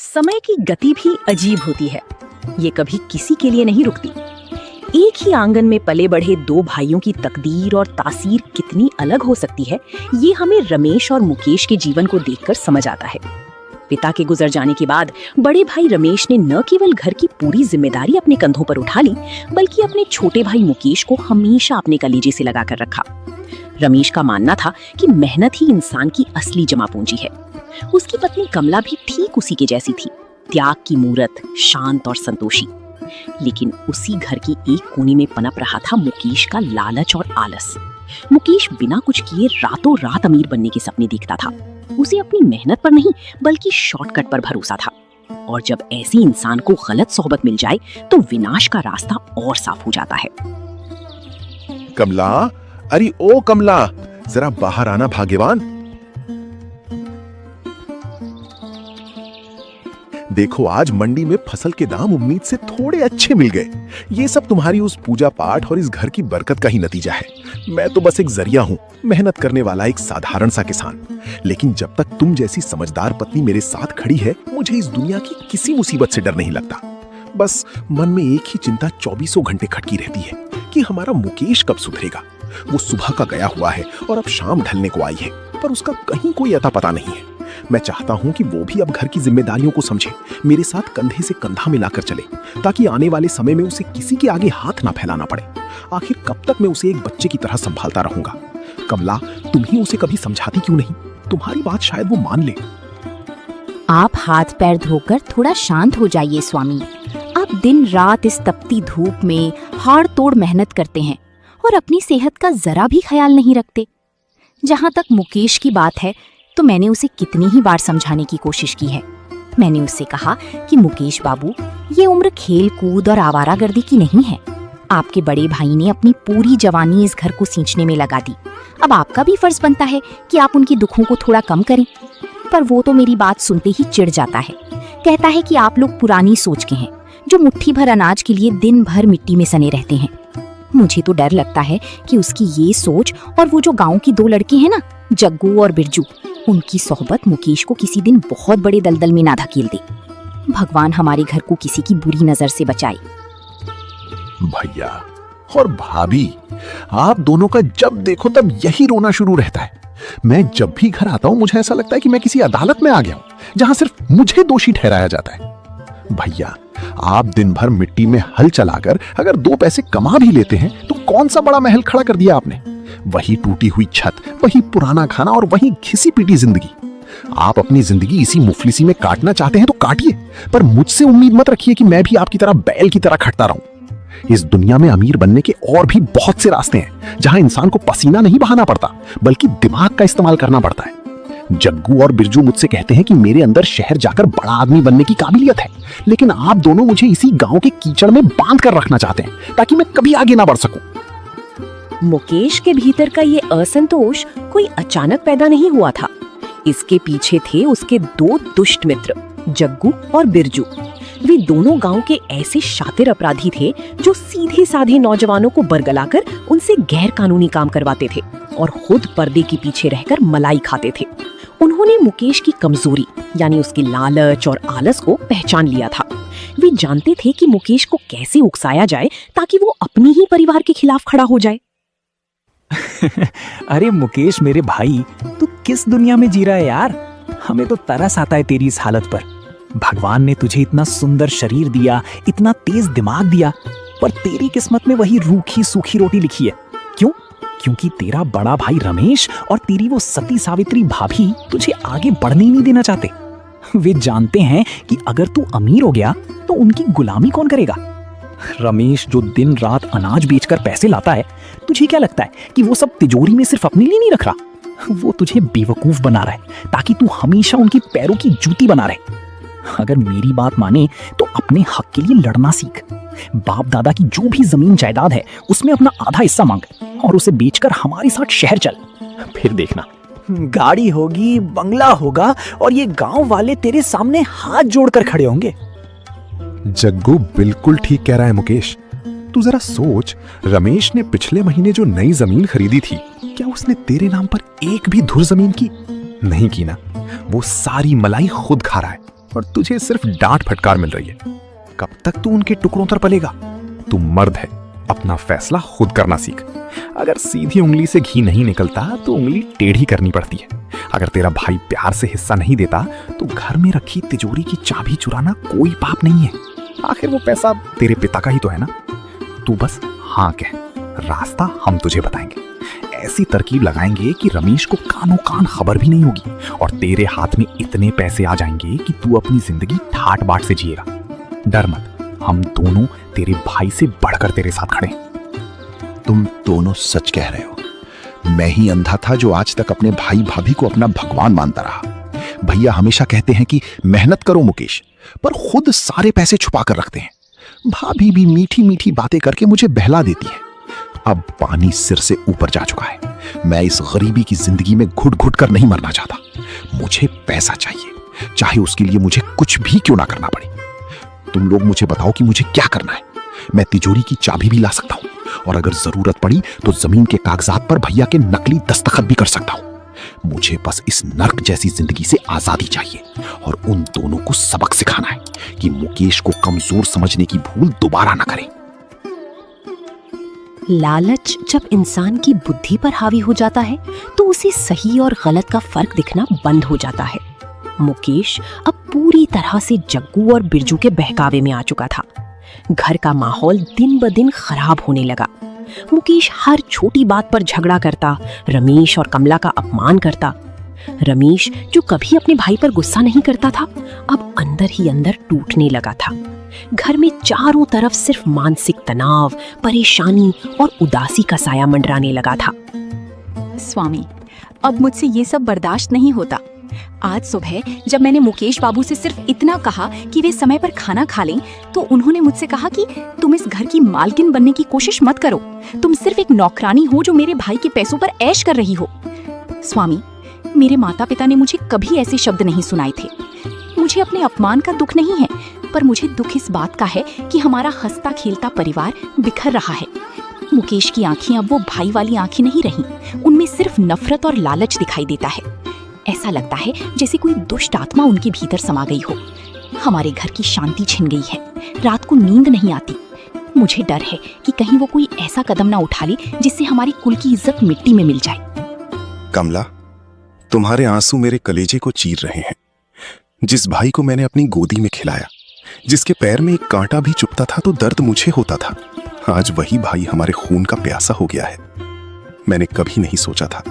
समय की गति भी अजीब होती है। ये कभी किसी के लिए नहीं रुकती। एक ही आंगन में पले बढ़े दो भाइयों की तकदीर और तासीर कितनी अलग हो सकती है, ये हमें रमेश और मुकेश के जीवन को देखकर समझ आता है। पिता के गुजर जाने के बाद बड़े भाई रमेश ने न केवल घर की पूरी जिम्मेदारी अपने कंधों पर उठा ली, बल्कि अपने छोटे भाई मुकेश को हमेशा अपने कलीजे से लगाकर रखा। रमेश का मानना था कि मेहनत ही इंसान की असली जमा पूंजी है। उसकी पत्नी कमला भी ठीक उसी के जैसी थी, त्याग की मूरत, शांत और संतोषी। लेकिन उसी घर की एक कोने में पनप रहा था मुकेश का लालच और आलस। मुकेश बिना कुछ किए रातों रात अमीर बनने के सपने देखता था। उसे अपनी मेहनत पर नहीं बल्कि शॉर्टकट पर भरोसा था, और जब ऐसी इंसान को गलत सोहबत मिल जाए तो विनाश का रास्ता और साफ हो जाता है। कमला, अरे ओ कमला, जरा बाहर आना भाग्यवान। देखो, आज मंडी में फसल के दाम उम्मीद से थोड़े अच्छे मिल गए। ये सब तुम्हारी उस पूजा पाठ और इस घर की बरकत का ही नतीजा है। मैं तो बस एक जरिया हूँ, मेहनत करने वाला एक साधारण सा किसान। लेकिन जब तक तुम जैसी समझदार पत्नी मेरे साथ खड़ी है, मुझे इस दुनिया की किसी मुसीबत से डर नहीं लगता। बस मन में एक ही चिंता 24 घंटे खटकी रहती है कि हमारा मुकेश कब सुधरेगा। वो सुबह का गया हुआ है और अब शाम ढलने को आई है, पर उसका कहीं कोई अता पता नहीं है। मैं चाहता हूं कि वो भी अब घर की जिम्मेदारियों को समझे, मेरे साथ कंधे से कंधा मिलाकर चले, ताकि आने वाले समय में उसे किसी के आगे हाथ ना फैलाना पड़े। आखिर कब तक मैं उसे एक बच्चे की तरह संभालता रहूंगा? कमला, तुम ही उसे कभी समझाती क्यों नहीं? तुम्हारी बात शायद वो मान ले। आप हाथ पैर धोकर थोड़ा शांत हो जाइए स्वामी। आप दिन रात इस तपती धूप में हाड़ तोड़ मेहनत करते हैं और अपनी सेहत का जरा भी ख्याल नहीं रखते। जहाँ तक मुकेश की बात है, तो मैंने उसे कितनी ही बार समझाने की कोशिश की है। मैंने उससे कहा कि मुकेश बाबू, ये उम्र खेल कूद और आवारागर्दी की नहीं है। आपके बड़े भाई ने अपनी पूरी जवानी इस घर को सींचने में लगा दी। अब आपका भी फर्ज बनता है कि आप उनकी दुखों को थोड़ा कम करें। पर वो तो मेरी बात सुनते ही चिढ़ जाता है। कहता है कि आप लोग पुरानी सोच के हैं, जो मुट्ठी भर अनाज के लिए दिन भर मिट्टी में सने रहते हैं। मुझे तो डर लगता है कि उसकी ये सोच और वो जो गांव की दो लड़के हैं ना, जग्गू और बिरजू, उनकी सोहबत मुकेश को किसी दिन बहुत बड़े दलदल में ना धकेल दे। भगवान हमारे घर को किसी की बुरी नजर से बचाए। भैया और भाभी, आप दोनों का जब देखो तब यही रोना शुरू रहता है। मैं जब भी घर आता हूँ, मुझे ऐसा लगता है कि मैं किसी अदालत में आ गया हूँ, जहां सिर्फ मुझे दोषी ठहराया जाता है। भैया, आप दिन भर मिट्टी में हल चलाकर अगर 2 पैसे कमा भी लेते हैं, तो कौन सा बड़ा महल खड़ा कर दिया आपने? वही टूटी हुई छत, वही पुराना खाना और वही घिसी पीटी जिंदगी। आप अपनी जिंदगी इसी मुफलिसी में काटना चाहते हैं तो काटिए, पर मुझसे उम्मीद मत रखिए कि मैं भी आपकी तरह बैल की तरह खटता रहूं। इस दुनिया में अमीर बनने के और भी बहुत से रास्ते हैं, जहां इंसान को पसीना नहीं बहाना पड़ता, बल्कि दिमाग का इस्तेमाल करना पड़ता है। जग्गू और बिरजू मुझसे कहते हैं कि मेरे अंदर शहर जाकर बड़ा आदमी बनने की काबिलियत है, लेकिन आप दोनों मुझे इसी गांव के कीचड़ में बांध कर रखना चाहते हैं, ताकि मैं कभी आगे ना बढ़ सकूं। मुकेश के भीतर का ये असंतोष कोई अचानक पैदा नहीं हुआ था। इसके पीछे थे उसके 2 दुष्ट मित्र, जग्गू और बिरजू। वे दोनों गांव के ऐसे शातिर अपराधी थे जो सीधे साधे नौजवानों को बरगलाकर उनसे गैर कानूनी काम करवाते थे और खुद पर्दे के पीछे रहकर मलाई खाते थे। उन्होंने मुकेश की कमजोरी यानी उसके लालच और आलस को पहचान लिया था। वे जानते थे कि मुकेश को कैसे उकसाया जाए ताकि वो अपनी ही परिवार के खिलाफ खड़ा हो जाए। अरे मुकेश मेरे भाई, तू किस दुनिया में जी रहा है यार? हमें तो तरस आता है तेरी इस हालत पर। भगवान ने तुझे इतना सुंदर शरीर दिया, इतना तेज दिमाग दिया, पर तेरी किस्मत में वही रूखी सूखी रोटी लिखी है। क्यों? क्योंकि तेरा बड़ा भाई रमेश और तेरी वो सती सावित्री भाभी तुझे आगे बढ़ने ही नहीं देना चाहते। वे जानते हैं कि अगर तू अमीर हो गया तो उनकी गुलामी कौन करेगा? रमेश जो दिन रात अनाज बेचकर पैसे लाता है, तुझे क्या लगता है कि वो सब तिजोरी में सिर्फ अपने लिए नहीं रख रहा? वो तुझे बेवकूफ बना रहा है ताकि तू हमेशा उनकी पैरों की जूती बना रहे। अगर मेरी बात माने तो अपने हक के लिए लड़ना सीख। बाप दादा की जो भी जमीन जायदाद है उसमें अपना आधा हिस्सा मांग और उसे बेचकर हमारे साथ शहर चल। फिर देखना, गाड़ी होगी, बंगला होगा और ये गांव वाले तेरे सामने हाथ जोड़कर खड़े होंगे। जग्गू बिल्कुल ठीक कह रहा है मुकेश। तू जरा सोच, रमेश ने पिछले महीने जो नई जमीन खरीदी थी, क्या उसने तेरे नाम पर एक भी धुर जमीन की? नहीं की ना। वो सारी मलाई खुद खा रहा है। और तुझे सिर्फ डांट फटकार मिल रही है। कब तक तू उनके टुकड़ों पर पलेगा? तू मर्द है, अपना फैसला खुद करना सीख। अगर सीधी उंगली से घी नहीं निकलता तो उंगली टेढ़ी करनी पड़ती है। अगर तेरा भाई प्यार से हिस्सा नहीं देता तो घर में रखी तिजोरी की चाबी चुराना कोई पाप नहीं है। आखिर वो पैसा तेरे पिता का ही तो है ना। तू बस हाँ कह, रास्ता हम तुझे बताएंगे। ऐसी तरकीब लगाएंगे कि रमेश को कानों कान खबर भी नहीं होगी और तेरे हाथ में इतने पैसे आ जाएंगे कि तू अपनी जिंदगी ठाट बाट से जिएगा। डर मत, हम दोनों तेरे भाई से बढ़कर तेरे साथ खड़े हैं। तुम दोनों सच कह रहे हो। मैं ही अंधा था जो आज तक अपने भाई भाभी को अपना भगवान मानता रहा। भैया हमेशा कहते हैं कि मेहनत करो मुकेश, पर खुद सारे पैसे छुपा कर रखते हैं। भाभी भी मीठी मीठी बातें करके मुझे बहला देती है। अब पानी सिर से ऊपर जा चुका है। मैं इस गरीबी की जिंदगी में घुट घुट कर नहीं मरना चाहता। मुझे पैसा चाहिए, चाहे उसके लिए मुझे कुछ भी क्यों ना करना पड़े। तुम लोग मुझे बताओ कि मुझे क्या करना है। मैं तिजोरी की चाबी भी ला सकता हूं और अगर जरूरत पड़ी तो जमीन के कागजात पर भैया के नकली दस्तखत भी कर सकता हूं। मुझे बस इस नर्क जैसी जिंदगी से आजादी चाहिए और उन दोनों को सबक सिखाना है कि मुकेश को कमजोर समझने की भूल दोबारा ना करें। लालच जब इंसान की बुद्धि पर हावी हो जाता है तो उसे सही और गलत का फर्क दिखना बंद हो जाता है। मुकेश अब पूरी तरह से जग्गू और बिरजू के बहकावे में आ चुका था। घर का माहौल दिन ब दिन खराब होने लगा। मुकेश हर छोटी बात पर झगड़ा करता, रमेश और कमला का अपमान करता। रमेश जो कभी अपने भाई पर गुस्सा नहीं करता था, अब अंदर ही अंदर टूटने लगा था। घर में चारों तरफ सिर्फ मानसिक तनाव, परेशानी और उदासी का साया मंडराने लगा था। स्वामी, अब मुझसे ये सब बर्दाश्त नहीं होता। आज सुबह जब मैंने मुकेश बाबू से सिर्फ इतना कहा कि वे समय पर खाना खा लें, तो उन्होंने मुझसे कहा कि तुम इस घर की मालकिन बनने की कोशिश मत करो। तुम सिर्फ एक नौकरानी हो जो मेरे भाई के पैसों पर ऐश कर रही हो। स्वामी, मेरे माता पिता ने मुझे कभी ऐसे शब्द नहीं सुनाए थे। मुझे अपने अपमान का दुख नहीं है, पर मुझे दुख इस बात का है कि हमारा हंसता खेलता परिवार बिखर रहा है। मुकेश की आंखें अब वो भाई वाली आंखें नहीं रहीं, उनमें सिर्फ नफरत और लालच दिखाई देता है। ऐसा लगता है जैसे कोई दुष्ट आत्मा उनके भीतर समा गई हो। हमारे घर की शांति छिन गई है, रात को नींद नहीं आती। मुझे डर है कि कहीं वो कोई ऐसा कदम ना उठा ले जिससे हमारी कुल की इज्जत मिट्टी में मिल जाए। कमला, तुम्हारे आंसू मेरे कलेजे को चीर रहे हैं। जिस भाई को मैंने अपनी गोदी में खिलाया, जिसके पैर में एक कांटा भी चुभता था तो दर्द मुझे होता था, आज वही भाई हमारे खून का प्यासा हो गया है। मैंने कभी नहीं सोचा था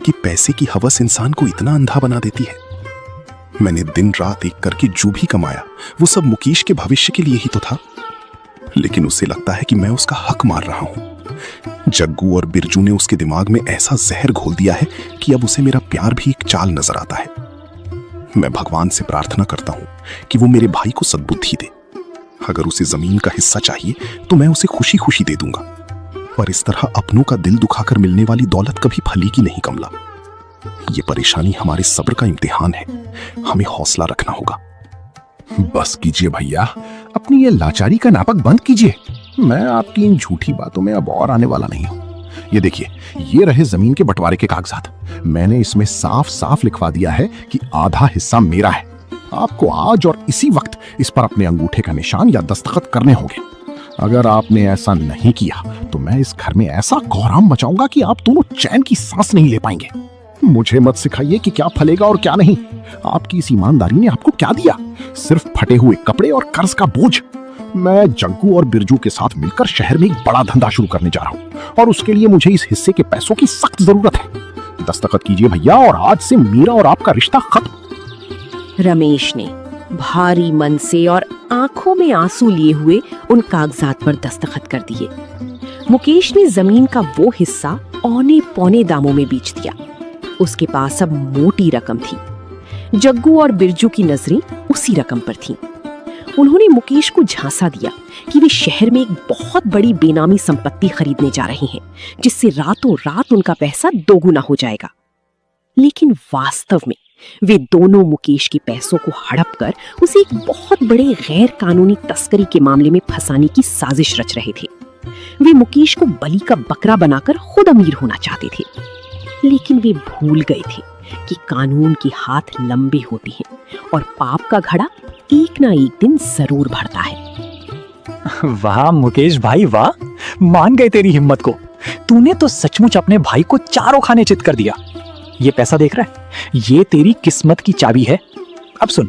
कि पैसे की हवस इंसान को इतना अंधा बना देती है। मैंने दिन रात एक करके जो भी कमाया वो सब मुकेश के भविष्य के लिए ही तो था, लेकिन उसे लगता है कि मैं उसका हक मार रहा हूं। जग्गू और बिरजू ने उसके दिमाग में ऐसा जहर घोल दिया है कि अब उसे मेरा प्यार भी एक चाल नजर आता है। मैं भगवान से प्रार्थना करता हूं कि वो मेरे भाई को सद्बुद्धि दे। अगर उसे जमीन का हिस्सा चाहिए तो मैं उसे खुशी खुशी दे दूंगा, पर इस तरह अपनों का दिल दुखाकर मिलने वाली दौलत कभी फलेगी नहीं कमला। ये परेशानी हमारे सब्र का इम्तिहान है, हमें हौसला रखना होगा। बस कीजिए भैया, अपनी ये लाचारी का नाटक बंद कीजिए। मैं आपकी इन झूठी बातों में अब और आने वाला नहीं हूं। ये देखिए, ये रहे जमीन के बंटवारे के कागजात। मैंने इसमें साफ साफ लिखवा दिया है कि आधा हिस्सा मेरा है। आपको आज और इसी वक्त इस पर अपने अंगूठे का निशान या दस्तखत करने होंगे। अगर आपने ऐसा नहीं किया तो मैं इस घर में ऐसा कोहराम मचाऊंगा कि आप दोनों चैन की सांस नहीं ले पाएंगे। मुझे मत सिखाइए कि क्या फलेगा और क्या नहीं। आपकी इस ईमानदारी ने आपको क्या दिया? सिर्फ फटे हुए कपड़े और कर्ज का बोझ। मैं जग्गू और बिरजू के साथ मिलकर शहर में एक बड़ा धंधा शुरू करने जा रहा हूं और उसके लिए मुझे इस हिस्से के पैसों की सख्त जरूरत है। दस्तखत कीजिए भैया और आज से मेरा और आपका रिश्ता खत्म। रमेश ने भारी मन से और आंखों में आंसू लिए हुए उन कागजात पर दस्तखत कर दिए। मुकेश ने जमीन का वो हिस्सा औने पौने दामों में बेच दिया। उसके पास अब मोटी रकम थी। जग्गू और बिरजू की नजरें उसी रकम पर थीं। उन्होंने मुकेश को झांसा दिया कि वे शहर में एक बहुत बड़ी बेनामी संपत्ति खरीदने जा रहे हैं, जिससे रातों रात उनका पैसा दोगुना हो जाएगा। लेकिन वास्तव में वे दोनों मुकेश के पैसों को हड़प कर उसे एक बहुत बड़े गैर कानूनी तस्करी के मामले में फंसाने की साजिश रच रहे थे। वे मुकेश को बलि का बकरा बनाकर खुद अमीर होना चाहते थे, लेकिन वे भूल गए थे कि कानून के हाथ लंबे होते हैं और पाप का घड़ा एक ना एक दिन जरूर भरता है। वाह मुकेश भाई वाह, मान गए तेरी हिम्मत को। तूने तो सचमुच अपने भाई को चारों खाने चित कर दिया। ये पैसा देख रहा है, ये तेरी किस्मत की चाबी है। अब सुन,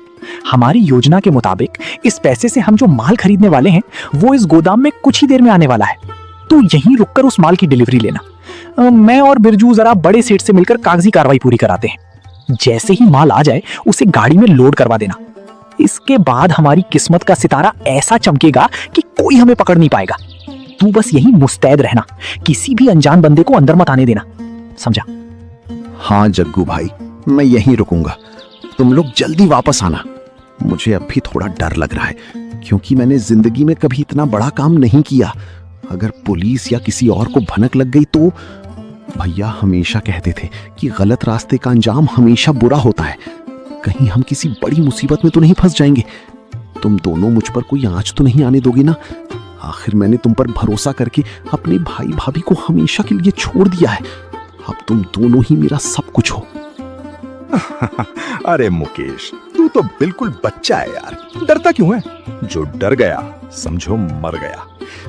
हमारी योजना के मुताबिक इस पैसे से हम जो माल खरीदने वाले हैं वो इस गोदाम में कुछ ही देर में आने वाला है। तू यहीं रुककर उस माल की डिलीवरी लेना। मैं और बिरजू जरा बड़े सेठ से मिलकर कागजी कार्रवाई पूरी कराते हैं। जैसे ही माल आ जाए उसे गाड़ी में लोड करवा देना। इसके बाद हमारी किस्मत का सितारा ऐसा चमकेगा कि कोई हमें पकड़ नहीं पाएगा। तू बस यहीं मुस्तैद रहना, किसी भी अनजान बंदे को अंदर मत आने देना, समझा? हाँ जग्गू भाई, मैं यहीं रुकूंगा। तुम लोग जल्दी वापस आना। मुझे अब भी थोड़ा डर लग रहा है, क्योंकि मैंने जिंदगी में कभी इतना बड़ा काम नहीं किया। अगर पुलिस या किसी और को भनक लग गई तो। भैया हमेशा कहते थे कि गलत रास्ते का अंजाम हमेशा बुरा होता है। कहीं हम किसी बड़ी मुसीबत में तो नहीं फंस जाएंगे। तुम दोनों मुझ पर कोई आंच तो नहीं आने दोगी ना? आखिर मैंने तुम पर भरोसा करके अपने भाई भाभी को हमेशा के लिए छोड़ दिया है। अब तुम दोनों ही मेरा सब कुछ हो। अरे मुकेश, तू तो बिल्कुल बच्चा है यार, डरता क्यों है? जो डर गया समझो मर गया।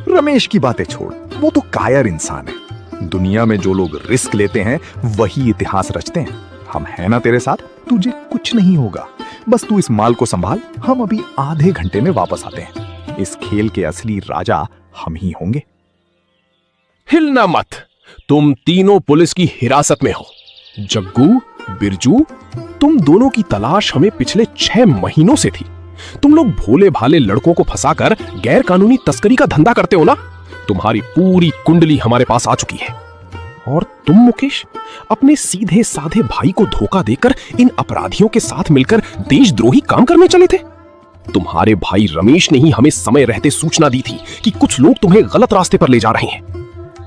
रमेश की बातें छोड़, वो तो कायर इंसान है। दुनिया में जो लोग रिस्क लेते हैं वही इतिहास रचते हैं। हम हैं ना तेरे साथ, तुझे कुछ नहीं होगा। बस तू इस माल को संभाल, हम अभी आधे घंटे में वापस आते हैं। इस खेल के असली राजा हम ही होंगे। हिलना मत, तुम तीनों पुलिस की हिरासत में हो। जग्गू, बिरजू, तुम दोनों की तलाश हमें पिछले 6 महीनों से थी। तुम लोग भोले भाले लड़कों को फंसाकर गैर कानूनी तस्करी का धंधा करते हो ना? तुम्हारी पूरी कुंडली हमारे पास आ चुकी है। और तुम मुकेश, अपने सीधे साधे भाई को धोखा देकर इन अपराधियों के साथ मिलकर देशद्रोही काम करने चले थे। तुम्हारे भाई रमेश ने ही हमें समय रहते सूचना दी थी कि कुछ लोग तुम्हें गलत रास्ते पर ले जा रहे हैं।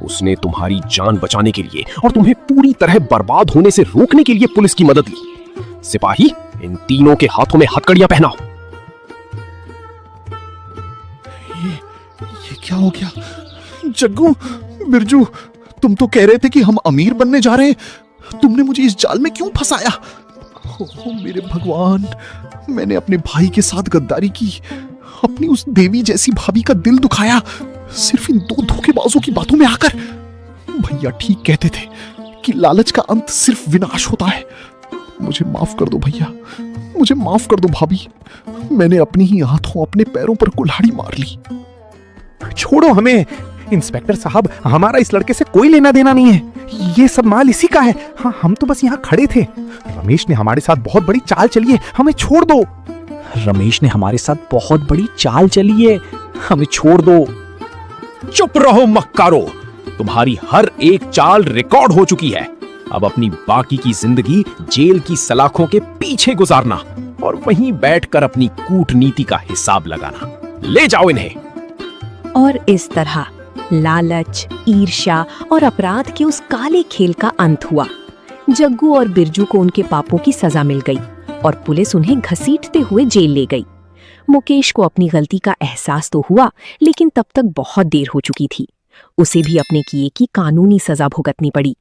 उसने तुम्हारी जान बचाने के लिए और तुम्हें पूरी तरह बर्बाद होने से रोकने के लिए पुलिस की मदद ली। सिपाही, इन तीनों के हाथों में हथकड़ियां पहनाओ। ये क्या हो गया? जग्गू, बिरजू, तुम तो कह रहे थे कि हम अमीर बनने जा रहे हैं। तुमने मुझे इस जाल में क्यों फंसाया? ओह मेरे भगवान, मैंने अपने भाई के साथ गद्दारी की, अपनी उस देवी जैसी भाभी का दिल दुखाया, सिर्फ इन 2 धोखेबाजों की बातों में आकर। भैया ठीक कहते थे कि लालच का अंत सिर्फ विनाश होता है। मुझे माफ कर दो भैया, मुझे माफ कर दो भाभी। मैंने अपनी ही हाथों अपने पैरों पर कुल्हाड़ी मार ली। छोड़ो हमें इंस्पेक्टर साहब, हमारा इस लड़के से कोई लेना देना नहीं है। ये सब माल इसी का है। हाँ, हम तो बस यहाँ खड़े थे। रमेश ने हमारे साथ बहुत बड़ी चाल चली है, हमें छोड़ दो। रमेश ने हमारे साथ बहुत बड़ी चाल चली है, हमें छोड़ दो। चुप रहो मक्कारो, तुम्हारी हर एक चाल रिकॉर्ड हो चुकी है। अब अपनी बाकी की जिंदगी जेल की सलाखों के पीछे गुजारना और वहीं बैठकर अपनी कूटनीति का हिसाब लगाना। ले जाओ इन्हें। और इस तरह लालच, ईर्ष्या और अपराध के उस काले खेल का अंत हुआ। जग्गू और बिरजू को उनके पापों की सजा मिल गई और पुलिस उन्हें घसीटते हुए जेल ले गई। मुकेश को अपनी गलती का एहसास तो हुआ, लेकिन तब तक बहुत देर हो चुकी थी। उसे भी अपने किए की कानूनी सजा भुगतनी पड़ी।